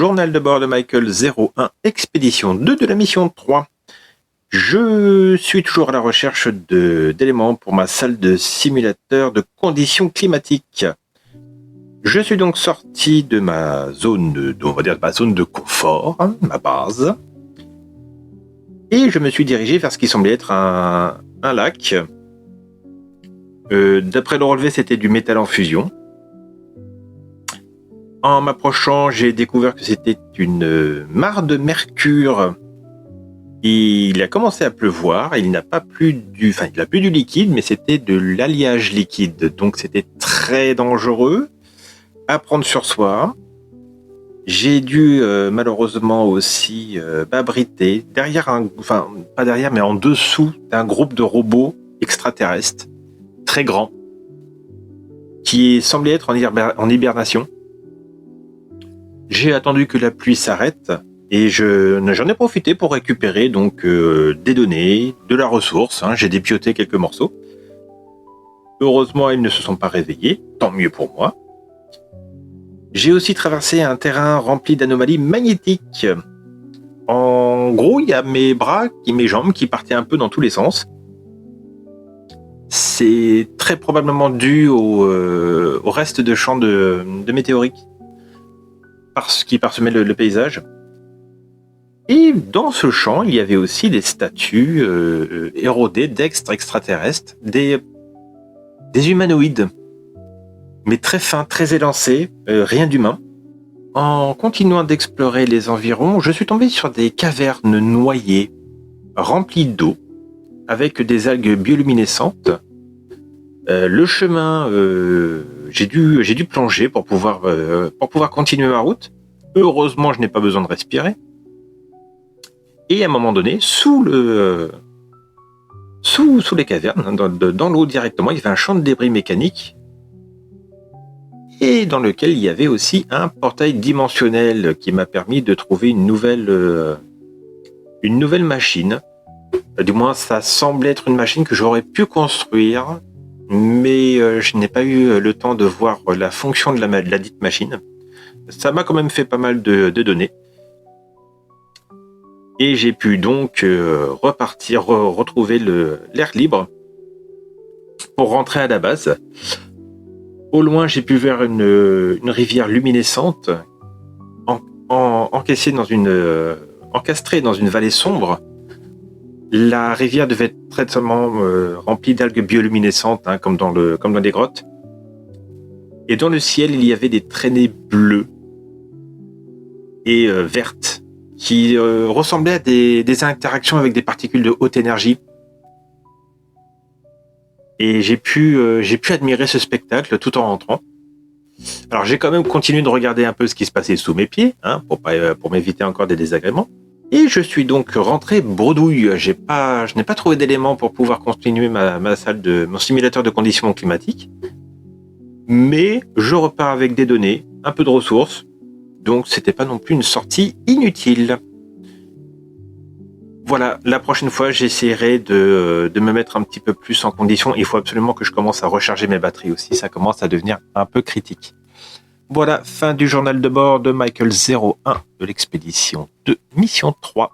Journal de bord de Michael 01, expédition 2 de la mission 3. Je suis toujours à la recherche d'éléments pour ma salle de simulateur de conditions climatiques. Je suis donc sorti de ma zone de confort, ma base, et je me suis dirigé vers ce qui semblait être un lac. D'après le relevé, c'était du métal en fusion. En m'approchant, j'ai découvert que c'était une mare de mercure. Il a commencé à pleuvoir. Il n'a plus du liquide, mais c'était de l'alliage liquide. Donc c'était très dangereux à prendre sur soi. J'ai dû malheureusement aussi m'abriter en dessous d'un groupe de robots extraterrestres très grands qui semblait être en hibernation. J'ai attendu que la pluie s'arrête et j'en ai profité pour récupérer donc des données, de la ressource. J'ai dépioté quelques morceaux. Heureusement, ils ne se sont pas réveillés, tant mieux pour moi. J'ai aussi traversé un terrain rempli d'anomalies magnétiques. En gros, il y a mes bras et mes jambes qui partaient un peu dans tous les sens. C'est très probablement dû au reste de champs de météorites qui parsemait le paysage. Et dans ce champ, il y avait aussi des statues érodées d'êtres extraterrestres, des humanoïdes, mais très fins, très élancés, rien d'humain. En continuant d'explorer les environs, je suis tombé sur des cavernes noyées, remplies d'eau, avec des algues bioluminescentes. Le chemin, j'ai dû plonger pour pouvoir continuer ma route. Heureusement, je n'ai pas besoin de respirer. Et à un moment donné, sous les cavernes, dans l'eau directement, il y avait un champ de débris mécaniques et dans lequel il y avait aussi un portail dimensionnel qui m'a permis de trouver une nouvelle machine. Du moins, ça semblait être une machine que j'aurais pu construire, mais je n'ai pas eu le temps de voir la fonction de la dite machine. Ça m'a quand même fait pas mal de données. Et j'ai pu donc retrouver l'air libre pour rentrer à la base. Au loin, j'ai pu voir une rivière luminescente encastrée dans une vallée sombre. La rivière devait être très seulement remplie d'algues bioluminescentes, comme dans des grottes. Et dans le ciel, il y avait des traînées bleues et vertes qui ressemblaient à des interactions avec des particules de haute énergie. Et j'ai pu admirer ce spectacle tout en rentrant. Alors j'ai quand même continué de regarder un peu ce qui se passait sous mes pieds, pour m'éviter encore des désagréments. Et je suis donc rentré bredouille. Je n'ai pas trouvé d'éléments pour pouvoir continuer mon simulateur de conditions climatiques. Mais je repars avec des données, un peu de ressources. Donc c'était pas non plus une sortie inutile. Voilà, la prochaine fois, j'essaierai de me mettre un petit peu plus en condition. Il faut absolument que je commence à recharger mes batteries aussi. Ça commence à devenir un peu critique. Voilà, fin du journal de bord de Michael 01 de l'expédition de mission 3.